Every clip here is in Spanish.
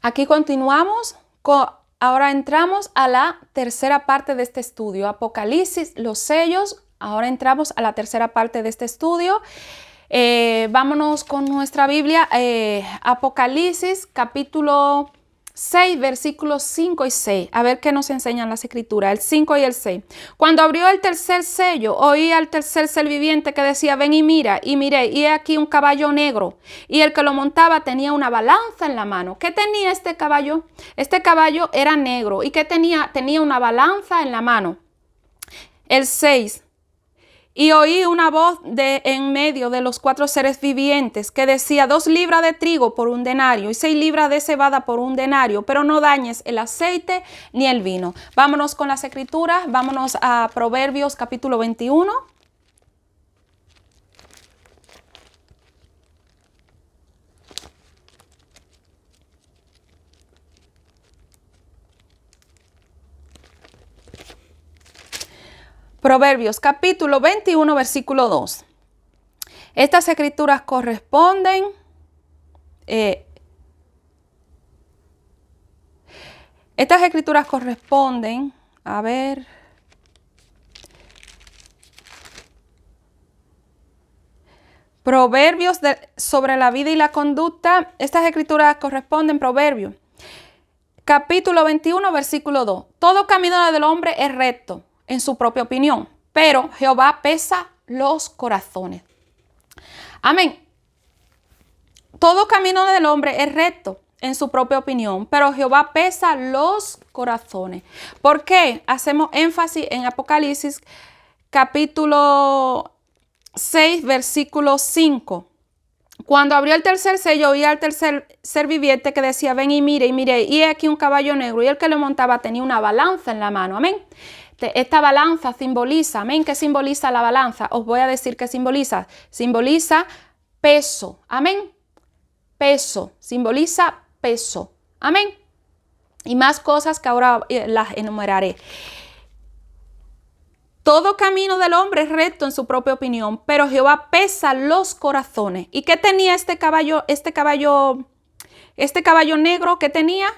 Aquí continuamos, ahora entramos a la tercera parte de este estudio, Apocalipsis, los sellos. Ahora entramos a la tercera parte de este estudio. Vámonos con nuestra Biblia, Apocalipsis capítulo 6, versículos 5 y 6. A ver qué nos enseñan las escrituras, el 5 y el 6. Cuando abrió el tercer sello, oí al tercer ser viviente que decía: ven y mira. Y miré, y he aquí un caballo negro, y el que lo montaba tenía una balanza en la mano. ¿Qué tenía este caballo? Este caballo era negro. ¿Y qué tenía? Tenía una balanza en la mano. El 6. Y oí una voz en medio de los cuatro seres vivientes que decía: 2 libras de trigo por 1 denario y 6 libras de cebada por 1 denario, pero no dañes el aceite ni el vino. Vámonos con las escrituras, vámonos a Proverbios capítulo 21. Proverbios capítulo 21, versículo 2. Estas escrituras corresponden a ver, Proverbios sobre la vida y la conducta. Estas escrituras corresponden, Proverbios capítulo 21, versículo 2. Todo camino del hombre es recto en su propia opinión, pero Jehová pesa los corazones. Amén. Todo camino del hombre es recto en su propia opinión, pero Jehová pesa los corazones. ¿Por qué hacemos énfasis en Apocalipsis capítulo 6, versículo 5? Cuando abrió el tercer sello, oí al tercer ser viviente que decía: ven y mire, y he aquí un caballo negro, y el que lo montaba tenía una balanza en la mano. Amén. Esta balanza simboliza, amén. ¿Qué simboliza la balanza? Os voy a decir qué simboliza. Simboliza peso, amén. Peso, simboliza peso, amén. Y más cosas que ahora las enumeraré. Todo camino del hombre es recto en su propia opinión, pero Jehová pesa los corazones. ¿Y qué tenía este caballo negro? ¿Qué tenía?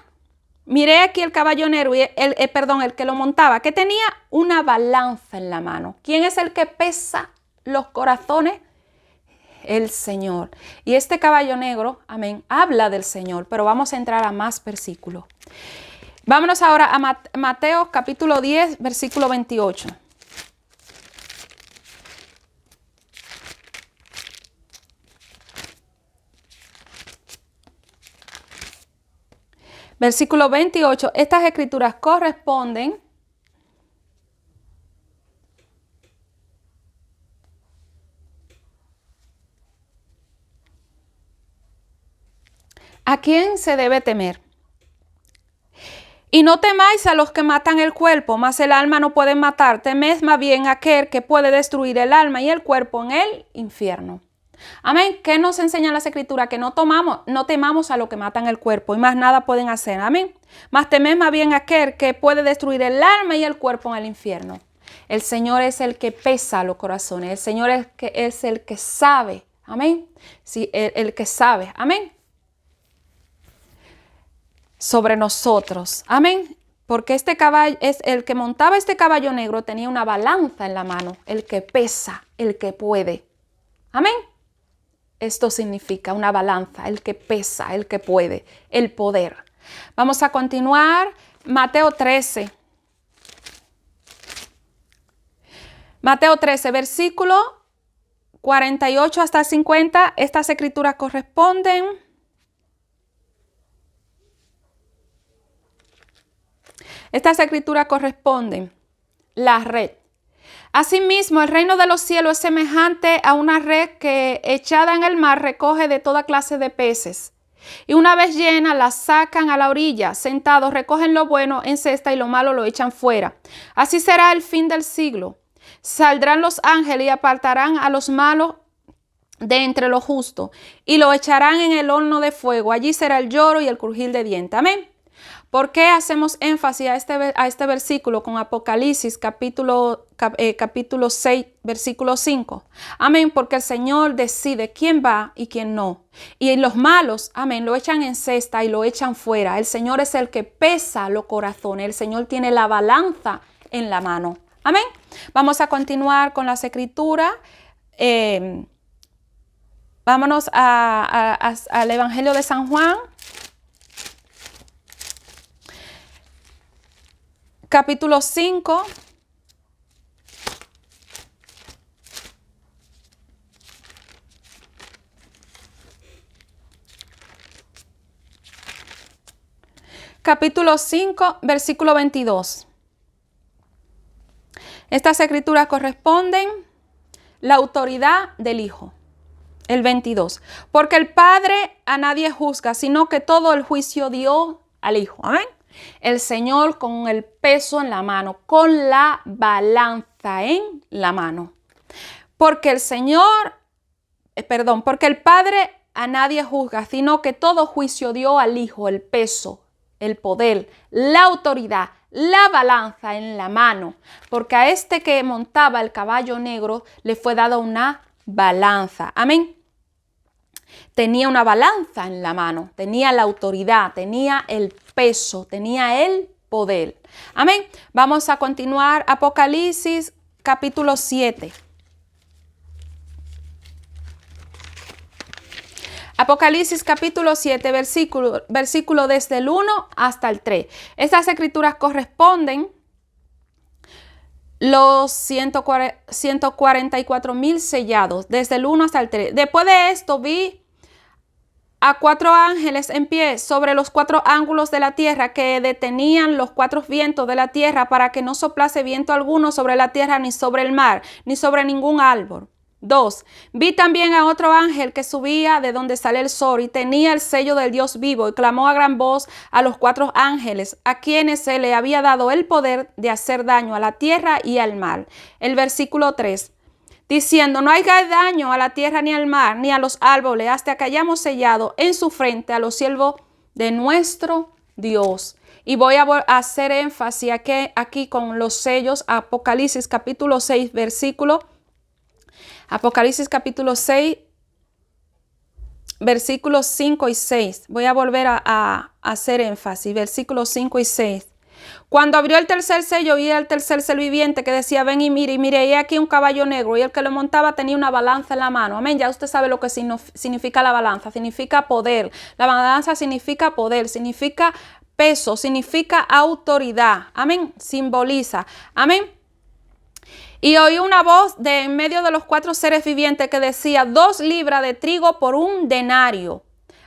Miré aquí el caballo negro, el que lo montaba. ¿Qué tenía? Una balanza en la mano. ¿Quién es el que pesa los corazones? El Señor. Y este caballo negro, amén, habla del Señor, pero vamos a entrar a más versículos. Vámonos ahora a Mateo capítulo 10, versículo 28. Versículo 28, estas escrituras corresponden ¿a quién se debe temer? Y no temáis a los que matan el cuerpo, mas el alma no pueden matar. Temed más bien a aquel que puede destruir el alma y el cuerpo en el infierno. Amén. ¿Qué nos enseñan las escrituras? Que no temamos a los que matan el cuerpo y más nada pueden hacer. Amén. Mas temed más bien a aquel que puede destruir el alma y el cuerpo en el infierno. El Señor es el que pesa los corazones. El Señor es el que sabe. Amén. Sí, el que sabe. Amén. Sobre nosotros. Amén. Porque este caballo, es el que montaba este caballo negro, tenía una balanza en la mano. El que pesa, el que puede. Amén. Esto significa una balanza, el que pesa, el que puede, el poder. Vamos a continuar. Mateo 13. Mateo 13, versículo 48 hasta 50. Estas escrituras corresponden. Estas escrituras corresponden. La red. Asimismo, el reino de los cielos es semejante a una red que, echada en el mar, recoge de toda clase de peces. Y una vez llena, la sacan a la orilla. Sentados, recogen lo bueno en cesta y lo malo lo echan fuera. Así será el fin del siglo. Saldrán los ángeles y apartarán a los malos de entre los justos y lo echarán en el horno de fuego. Allí será el lloro y el crujir de dientes. Amén. ¿Por qué hacemos énfasis a este versículo con Apocalipsis capítulo capítulo 6, versículo 5. Amén, porque el Señor decide quién va y quién no. Y los malos, amén, lo echan en cesta y lo echan fuera. El Señor es el que pesa los corazones. El Señor tiene la balanza en la mano. Amén. Vamos a continuar con las escrituras. Vámonos al Evangelio de San Juan. Capítulo 5. Capítulo 5, versículo 22. Estas escrituras corresponden la autoridad del Hijo. El 22. Porque el Padre a nadie juzga, sino que todo el juicio dio al Hijo. Amén. El Señor con el peso en la mano, con la balanza en la mano. Porque el porque el Padre a nadie juzga, sino que todo juicio dio al Hijo, el peso, el poder, la autoridad, la balanza en la mano. Porque a este que montaba el caballo negro le fue dada una balanza. Amén. Tenía una balanza en la mano, tenía la autoridad, tenía el peso, tenía el poder. Amén. Vamos a continuar. Apocalipsis capítulo 7. Apocalipsis capítulo 7, versículo desde el 1 hasta el 3. Estas escrituras corresponden los 144,000 sellados, desde el 1 hasta el 3. Después de esto vi a 4 ángeles en pie sobre los 4 ángulos de la tierra, que detenían los 4 vientos de la tierra para que no soplase viento alguno sobre la tierra, ni sobre el mar, ni sobre ningún árbol. 2. Vi también a otro ángel que subía de donde sale el sol y tenía el sello del Dios vivo, y clamó a gran voz a los 4 ángeles, a quienes se le había dado el poder de hacer daño a la tierra y al mar. El versículo 3. Diciendo, no hagáis daño a la tierra ni al mar, ni a los árboles, hasta que hayamos sellado en su frente a los siervos de nuestro Dios. Y voy a hacer énfasis aquí con los sellos. Apocalipsis capítulo 6, Apocalipsis capítulo 6, versículos 5 y 6. Voy a volver a hacer énfasis, versículos 5 y 6. Cuando abrió el tercer sello, vi al tercer ser viviente que decía, ven y mire, y aquí un caballo negro, y el que lo montaba tenía una balanza en la mano. Amén, ya usted sabe lo que significa la balanza, significa poder. La balanza significa poder, significa peso, significa autoridad. Amén, simboliza. Amén. Y oí una voz de en medio de los 4 seres vivientes que decía, 2 libras de trigo por 1 denario.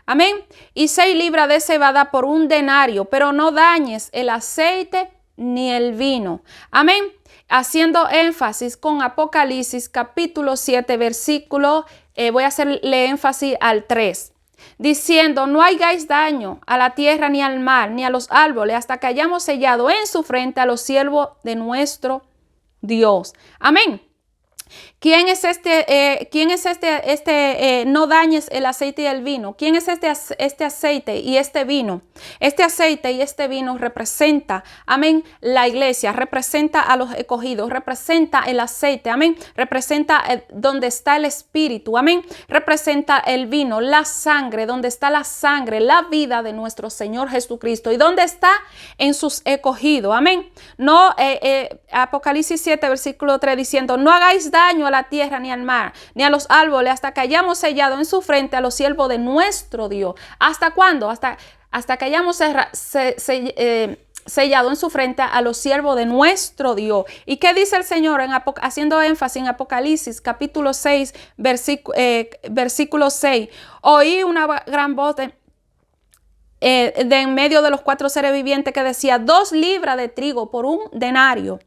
Amén. Y 6 libras de cebada por 1 denario, pero no dañes el aceite ni el vino. Amén. Haciendo énfasis con Apocalipsis capítulo 7, versículo, voy a hacerle énfasis al 3. Diciendo, no hagáis daño a la tierra ni al mar, ni a los árboles, hasta que hayamos sellado en su frente a los siervos de nuestro Dios. Amén. ¿Quién es no dañes el aceite y el vino? ¿Quién es este aceite y este vino? Este aceite y este vino representa, amén, la iglesia, representa a los escogidos, representa el aceite, amén, representa donde está el espíritu, amén, representa el vino, la sangre, donde está la sangre, la vida de nuestro Señor Jesucristo. ¿Y dónde está? En sus escogidos, amén. No, Apocalipsis 7, versículo 3 diciendo, no hagáis daño a la tierra ni al mar, ni a los árboles, hasta que hayamos sellado en su frente a los siervos de nuestro Dios. ¿Hasta cuándo? Hasta que hayamos sellado en su frente a los siervos de nuestro Dios. ¿Y qué dice el Señor haciendo énfasis en Apocalipsis capítulo 6, versículo 6? Oí una gran voz de en medio de los 4 seres vivientes que decía, 2 libras de trigo por 1 denario.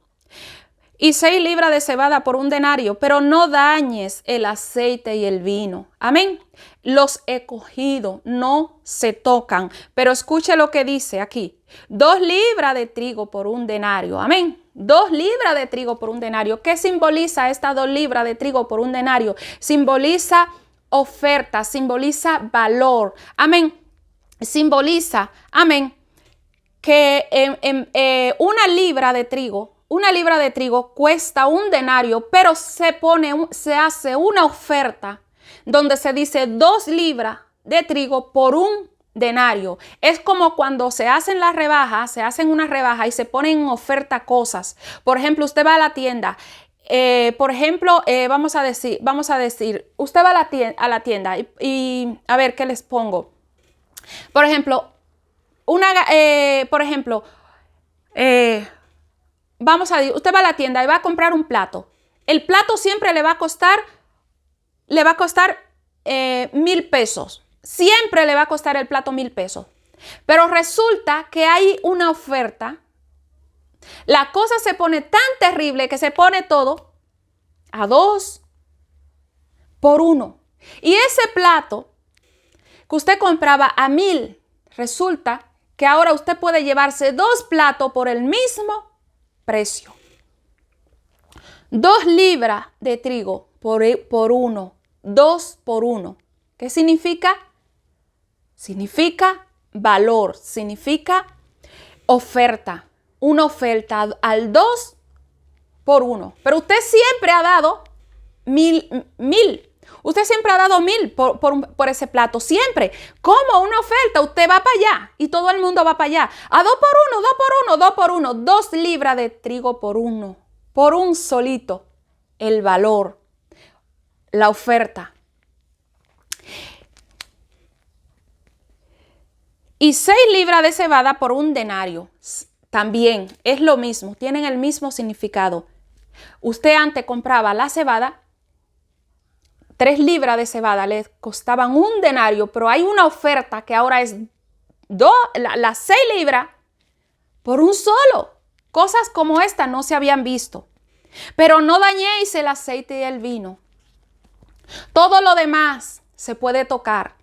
Y 6 libras de cebada por 1 denario, pero no dañes el aceite y el vino. Amén. Los escogidos no se tocan. Pero escuche lo que dice aquí. 2 libras de trigo por 1 denario. Amén. 2 libras de trigo por 1 denario. ¿Qué simboliza estas 2 libras de trigo por 1 denario? Simboliza oferta, simboliza valor. Amén. Simboliza, amén, que 1 libra de trigo, una libra de trigo cuesta 1 denario, pero se hace una oferta donde se dice 2 libras de trigo por 1 denario. Es como cuando se hacen las rebajas, se hacen una rebaja y se ponen en oferta cosas. Por ejemplo, usted va a la tienda. Vamos a decir, usted va a la tienda y a ver qué les pongo. Por ejemplo, usted va a la tienda y va a comprar un plato. El plato siempre le va a costar 1,000 pesos. Siempre le va a costar el plato 1,000 pesos. Pero resulta que hay una oferta. La cosa se pone tan terrible que se pone todo a 2 por 1. Y ese plato que usted compraba a 1,000, resulta que ahora usted puede llevarse 2 platos por el mismo precio. 2 libras de trigo por 1. 2 por 1. ¿Qué significa? Significa valor, significa oferta. Una oferta al 2 por 1. Pero usted siempre ha dado 1,000. Usted siempre ha dado 1,000 por ese plato. Siempre. Como una oferta, usted va para allá y todo el mundo va para allá. A 2 por 1, 2 por 1, 2 por 1. 2 libras de trigo por 1. Por un solito. El valor. La oferta. Y 6 libras de cebada por 1 denario. También es lo mismo, tienen el mismo significado. Usted antes compraba la cebada, 3 libras de cebada le costaban 1 denario, pero hay una oferta que ahora es las 6 libras por 1 solo. Cosas como esta no se habían visto. Pero no dañéis el aceite y el vino. Todo lo demás se puede tocar.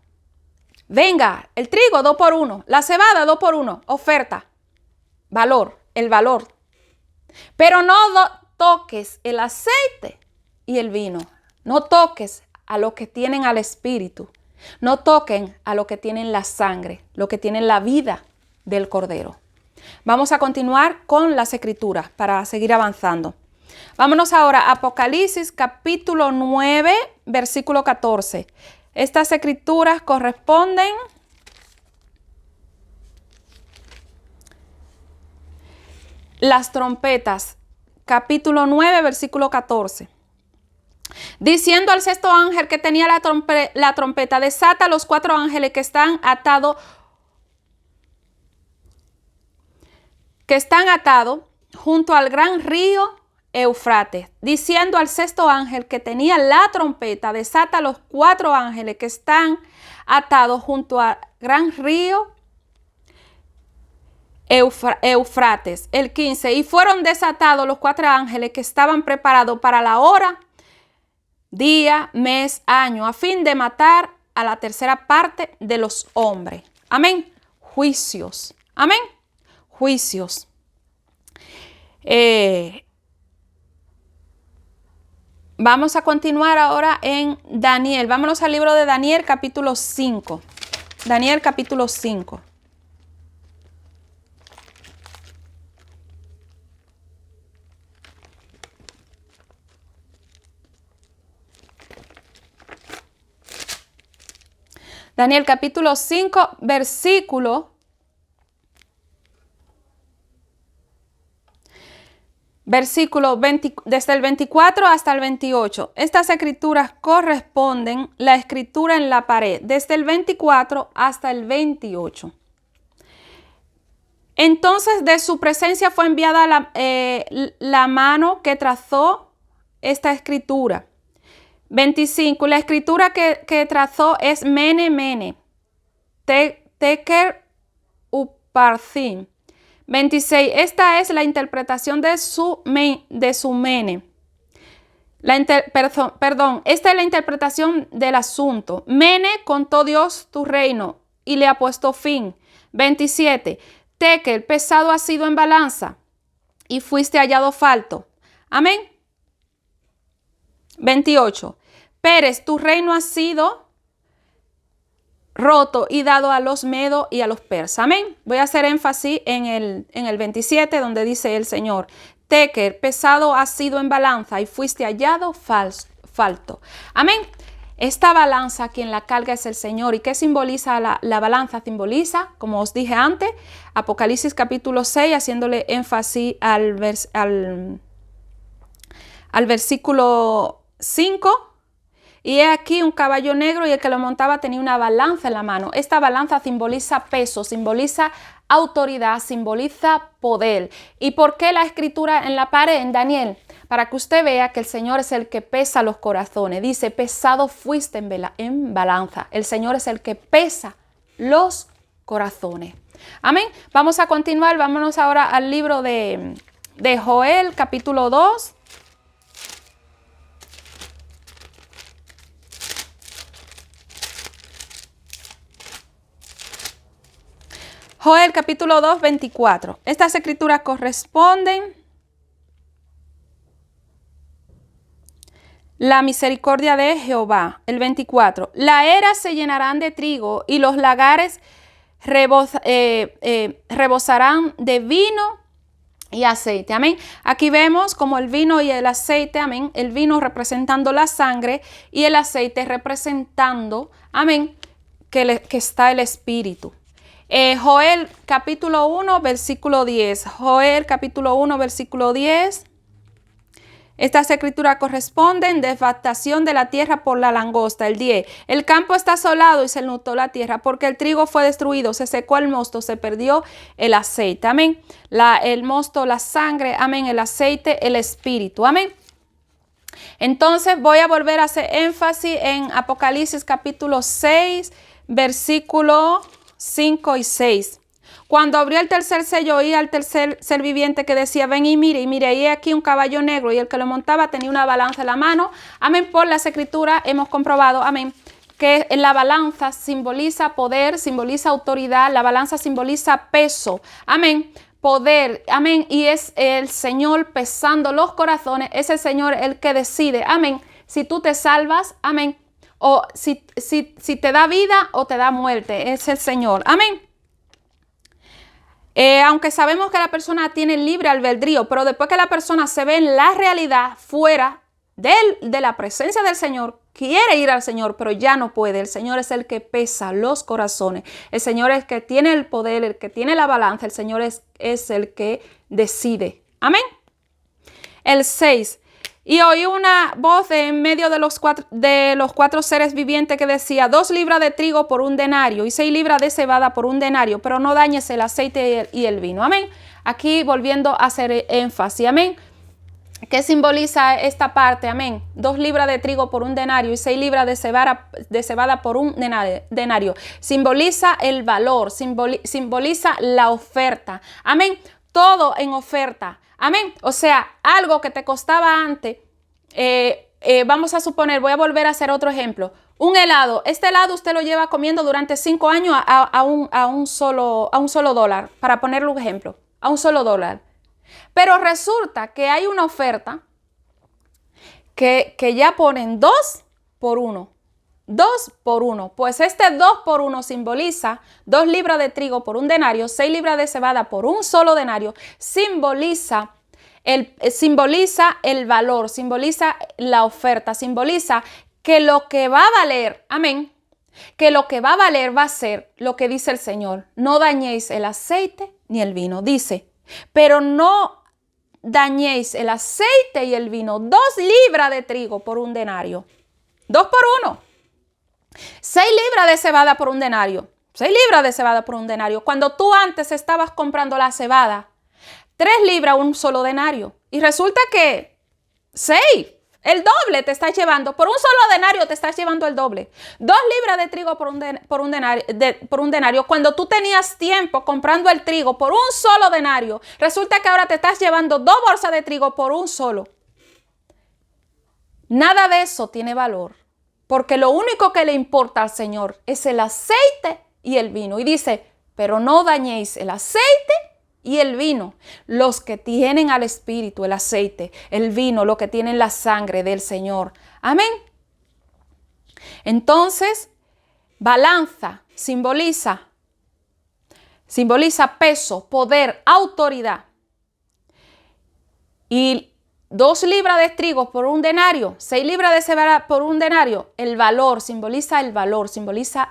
Venga, el trigo 2 por 1, la cebada 2 por 1, oferta, valor, el valor. Pero no toques el aceite y el vino. No toques a lo que tienen al espíritu. No toquen a lo que tienen la sangre, lo que tienen la vida del Cordero. Vamos a continuar con las escrituras para seguir avanzando. Vámonos ahora a Apocalipsis capítulo 9, versículo 14. Estas escrituras corresponden las trompetas, capítulo 9, versículo 14. Diciendo al 6º ángel que tenía la trompeta, desata los 4 ángeles que están atados junto al gran río Eufrates, diciendo al 6º ángel que tenía la trompeta, desata los 4 ángeles que están atados junto al gran río Eufrates. El 15, y fueron desatados los 4 ángeles que estaban preparados para la hora, día, mes, año, a fin de matar a la tercera parte de los hombres. Amén. Juicios. Amén. Juicios. Vamos a continuar ahora en Daniel. Vámonos al libro de Daniel, capítulo 5. Daniel, capítulo 5. Daniel, capítulo 5, versículo desde el 24 hasta el 28. Estas escrituras corresponden la escritura en la pared, desde el 24 hasta el 28. Entonces de su presencia fue enviada la mano que trazó esta escritura. 25. La escritura que trazó es Mene, Mene, Tekel, Uparsin. 26. Esta es la interpretación de su Mene. Esta es la interpretación del asunto. Mene, contó Dios tu reino y le ha puesto fin. 27. Tekel, pesado has sido en balanza y fuiste hallado falto. Amén. 28. Pérez, tu reino ha sido roto y dado a los medos y a los persas. Amén. Voy a hacer énfasis en el 27, donde dice el Señor: teker, pesado has sido en balanza y fuiste hallado falto. Amén. Esta balanza quien la carga es el Señor. ¿Y qué simboliza la balanza? Simboliza, como os dije antes, Apocalipsis capítulo 6, haciéndole énfasis al versículo 5. Y he aquí un caballo negro y el que lo montaba tenía una balanza en la mano. Esta balanza simboliza peso, simboliza autoridad, simboliza poder. ¿Y por qué la escritura en la pared en Daniel? Para que usted vea que el Señor es el que pesa los corazones. Dice, pesado fuiste en balanza. El Señor es el que pesa los corazones. Amén. Vamos a continuar. Vámonos ahora al libro de Joel, capítulo 2. Joel capítulo 2, 24. Estas escrituras corresponden la misericordia de Jehová. El 24. La era se llenarán de trigo y los lagares rebosarán de vino y aceite. Amén. Aquí vemos como el vino y el aceite, amén. El vino representando la sangre y el aceite representando, amén, que está el Espíritu. Joel capítulo 1 versículo 10. Joel capítulo 1 versículo 10. Estas escrituras corresponden: devastación de la tierra por la langosta. El 10. El campo está asolado y se enlutó la tierra porque el trigo fue destruido, se secó el mosto, se perdió el aceite. Amén. El mosto, la sangre, amén. El aceite, el espíritu. Amén. Entonces voy a volver a hacer énfasis en Apocalipsis capítulo 6, versículo 5 y 6. Cuando abrió el tercer sello, oí al tercer ser viviente que decía, ven y mire, y aquí un caballo negro, y el que lo montaba tenía una balanza en la mano. Amén. Por las escrituras hemos comprobado, amén, que la balanza simboliza poder, simboliza autoridad, la balanza simboliza peso. Amén. Poder, amén. Y es el Señor pesando los corazones, es el Señor el que decide, amén, si tú te salvas, amén, o si te da vida o te da muerte, es el Señor, amén. Aunque sabemos que la persona tiene libre albedrío, pero después que la persona se ve en la realidad fuera de la presencia del Señor, quiere ir al Señor, pero ya no puede. El Señor es el que pesa los corazones. El Señor es el que tiene el poder, el que tiene la balanza. El Señor es el que decide. Amén. El 6. Y oí una voz en medio de los cuatro seres vivientes que decía, 2 libras de trigo por 1 denario y 6 libras de cebada por 1 denario, pero no dañes el aceite y el vino. Amén. Aquí volviendo a hacer énfasis. Amén. ¿Qué simboliza esta parte? Amén. 2 libras de trigo por 1 denario y 6 libras de cebada por 1 denario. Simboliza el valor, simboliza la oferta. Amén. Todo en oferta. Amén. O sea, algo que te costaba antes, vamos a suponer, voy a volver a hacer otro ejemplo. Un helado. Este helado usted lo lleva comiendo durante 5 años a un solo dólar, para ponerle un ejemplo, a un solo dólar. Pero resulta que hay una oferta que ya ponen 2 por 1. 2 por 1. Pues este 2 por 1 simboliza 2 libras de trigo por 1 denario, 6 libras de cebada por 1 solo denario. Simboliza el valor, simboliza la oferta, simboliza que lo que va a valer, amén, que lo que va a valer va a ser lo que dice el Señor. No dañéis el aceite ni el vino. Dice, pero no dañéis el aceite y el vino. 2 libras de trigo por 1 denario. 2 por 1. 6 libras de cebada por 1 denario. 6 libras de cebada por 1 denario. Cuando tú antes estabas comprando la cebada, 3 libras, 1 solo denario. Y resulta que 6, el doble te estás llevando. Por 1 solo denario te estás llevando el doble. 2 libras de trigo por un denario. Cuando tú tenías tiempo comprando el trigo por 1 solo denario, resulta que ahora te estás llevando 2 bolsas de trigo por 1 solo. Nada de eso tiene valor. Porque lo único que le importa al Señor es el aceite y el vino. Y dice, pero no dañéis el aceite y el vino. Los que tienen al Espíritu, el aceite, el vino, lo que tienen la sangre del Señor. Amén. Entonces, balanza simboliza peso, poder, autoridad. y 2 libras de trigo por 1 denario, 6 libras de cebada por 1 denario, el valor, simboliza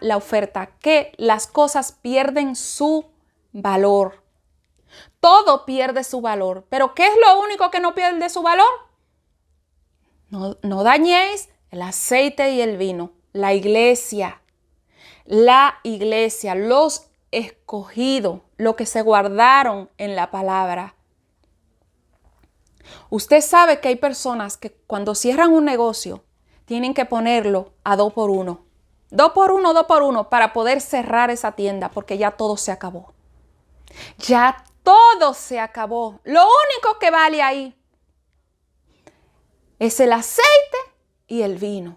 la oferta, que las cosas pierden su valor. Todo pierde su valor. ¿Pero qué es lo único que no pierde su valor? No dañéis el aceite y el vino. La iglesia, los escogidos, los que se guardaron en la palabra. Usted sabe que hay personas que cuando cierran un negocio tienen que ponerlo a 2 por 1. 2 por 1, 2 por 1 para poder cerrar esa tienda porque ya todo se acabó. Ya todo se acabó. Lo único que vale ahí es el aceite y el vino.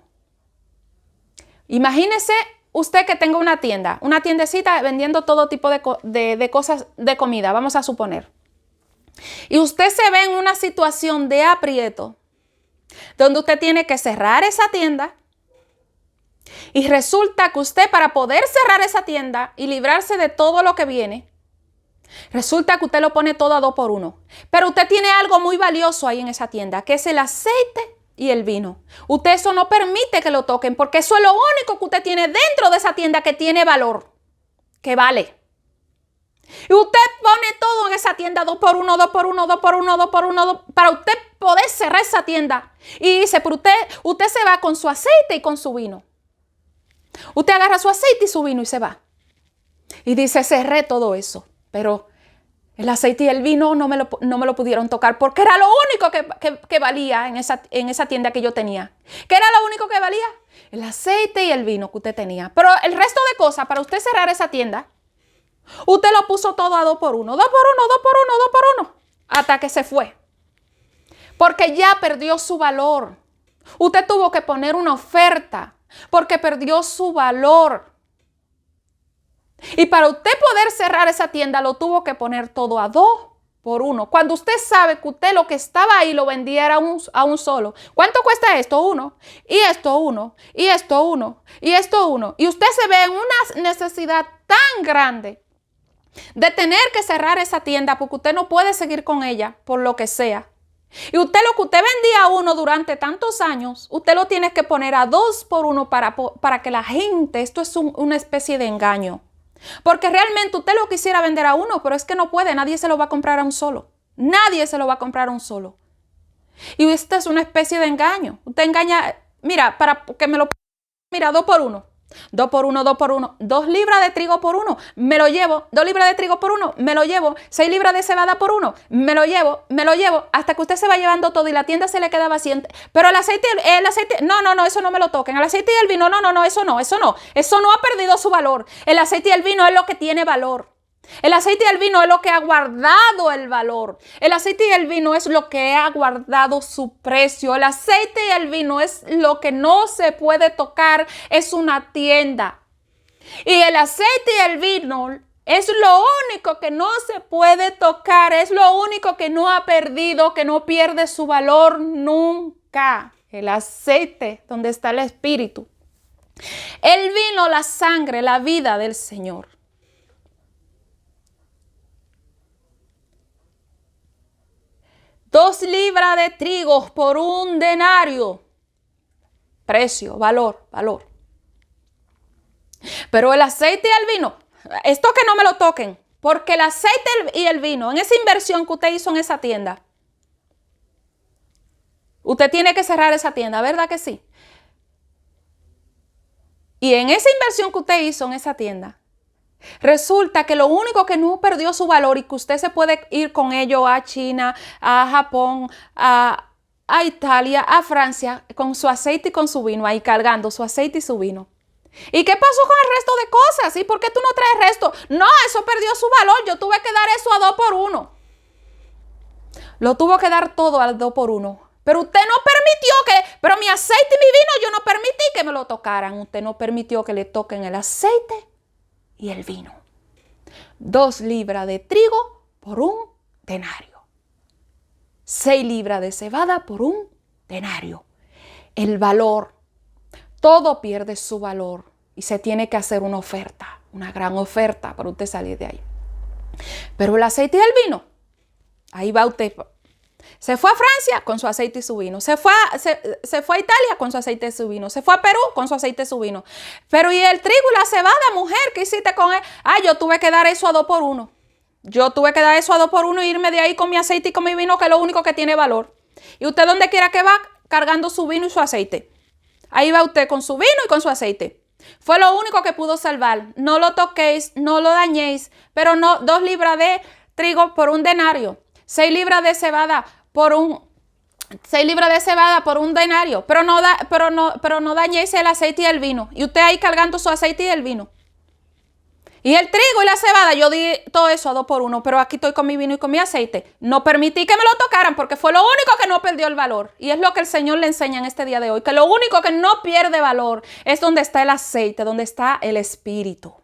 Imagínese usted que tenga una tiendecita vendiendo todo tipo de cosas de comida, vamos a suponer. Y usted se ve en una situación de aprieto, donde usted tiene que cerrar esa tienda. Y resulta que usted, para poder cerrar esa tienda y librarse de todo lo que viene, resulta que usted lo pone todo a 2 por 1. Pero usted tiene algo muy valioso ahí en esa tienda, que es el aceite y el vino. Usted eso no permite que lo toquen, porque eso es lo único que usted tiene dentro de esa tienda que tiene valor, que vale. Y usted pone todo en esa tienda 2 por 1, 2 por 1, 2 por 1, 2 por 1, para usted poder cerrar esa tienda. Y dice, pero usted se va con su aceite y con su vino. Usted agarra su aceite y su vino y se va. Y dice, cerré todo eso. Pero el aceite y el vino no me lo pudieron tocar porque era lo único que valía en esa tienda que yo tenía. ¿Qué era lo único que valía? El aceite y el vino que usted tenía. Pero el resto de cosas, para usted cerrar esa tienda, usted lo puso todo a 2 por 1, 2 por 1, 2 por 1, 2 por 1, hasta que se fue. Porque ya perdió su valor. Usted tuvo que poner una oferta porque perdió su valor. Y para usted poder cerrar esa tienda lo tuvo que poner todo a 2 por 1. Cuando usted sabe que usted lo que estaba ahí lo vendía a un solo. ¿Cuánto cuesta esto? 1. Y esto 1. Y esto 1. Y esto 1. Y usted se ve en una necesidad tan grande de tener que cerrar esa tienda porque usted no puede seguir con ella por lo que sea. Y usted lo que usted vendía a 1 durante tantos años, usted lo tiene que poner a 2 por 1 para que la gente, esto es una especie de engaño. Porque realmente usted lo quisiera vender a 1, pero es que no puede, nadie se lo va a comprar a un solo. Nadie se lo va a comprar a un solo. Y esto es una especie de engaño. Usted engaña, mira, para que me lo... Mira, 2 por 1. 2 por 1, 2 por 1. 2 libras de trigo por 1. Me lo llevo. 2 libras de trigo por 1. Me lo llevo. 6 libras de cebada por 1. Me lo llevo. Hasta que usted se va llevando todo y la tienda se le queda vacía. Pero el aceite, no, eso no me lo toquen. El aceite y el vino, no, eso no. Eso no ha perdido su valor. El aceite y el vino es lo que tiene valor. El aceite y el vino es lo que ha guardado el valor. El aceite y el vino es lo que ha guardado su precio. El aceite y el vino es lo que no se puede tocar. Es una tienda. Y el aceite y el vino es lo único que no se puede tocar. Es lo único que no ha perdido, que no pierde su valor nunca. El aceite, donde está el espíritu. El vino, la sangre, la vida del Señor. Dos libras de trigo por 1 denario. Precio, valor. Pero el aceite y el vino, esto que no me lo toquen, porque el aceite y el vino, en esa inversión que usted hizo en esa tienda, usted tiene que cerrar esa tienda, ¿verdad que sí? Y en esa inversión que usted hizo en esa tienda, resulta que lo único que no perdió su valor y que usted se puede ir con ello a China, a Japón, a Italia, a Francia, con su aceite y con su vino, ahí cargando su aceite y su vino. ¿Y qué pasó con el resto de cosas? ¿Y por qué tú no traes resto? No, eso perdió su valor. Yo tuve que dar eso a 2 por 1. Lo tuvo que dar todo a 2 por 1. Pero usted no permitió pero mi aceite y mi vino, yo no permití que me lo tocaran. Usted no permitió que le toquen el aceite y el vino. 2 libras de trigo por 1 denario. 6 libras de cebada por 1 denario. El valor. Todo pierde su valor y se tiene que hacer una oferta, una gran oferta para usted salir de ahí. Pero el aceite y el vino, ahí va usted. Se fue a Francia con su aceite y su vino. Se fue a Italia con su aceite y su vino. Se fue a Perú con su aceite y su vino. Pero ¿y el trigo y la cebada, mujer? ¿Qué hiciste con él? Yo tuve que dar eso a 2 por 1. Yo tuve que dar eso a 2 por 1 e irme de ahí con mi aceite y con mi vino, que es lo único que tiene valor. Y usted donde quiera que va, cargando su vino y su aceite. Ahí va usted con su vino y con su aceite. Fue lo único que pudo salvar. No lo toquéis, no lo dañéis, pero no 2 libras de trigo por 1 denario. 6 libras de cebada por un 6 libras de cebada por 1 denario, pero no dañéis el aceite y el vino. Y usted ahí cargando su aceite y el vino. Y el trigo y la cebada, yo di todo eso a 2 por 1, pero aquí estoy con mi vino y con mi aceite. No permití que me lo tocaran porque fue lo único que no perdió el valor. Y es lo que el Señor le enseña en este día de hoy, que lo único que no pierde valor es donde está el aceite, donde está el Espíritu.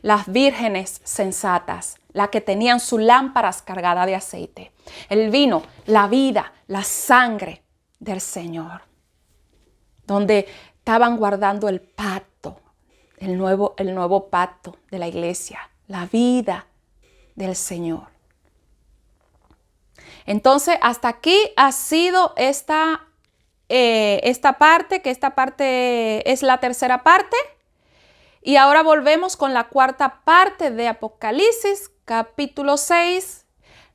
Las vírgenes sensatas, las que tenían sus lámparas cargadas de aceite. El vino, la vida, la sangre del Señor. Donde estaban guardando el pacto, el nuevo pacto de la iglesia, la vida del Señor. Entonces, hasta aquí ha sido esta parte, que esta parte es la tercera parte. Y ahora volvemos con la cuarta parte de Apocalipsis, capítulo 6.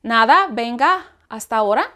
Nada, venga, hasta ahora.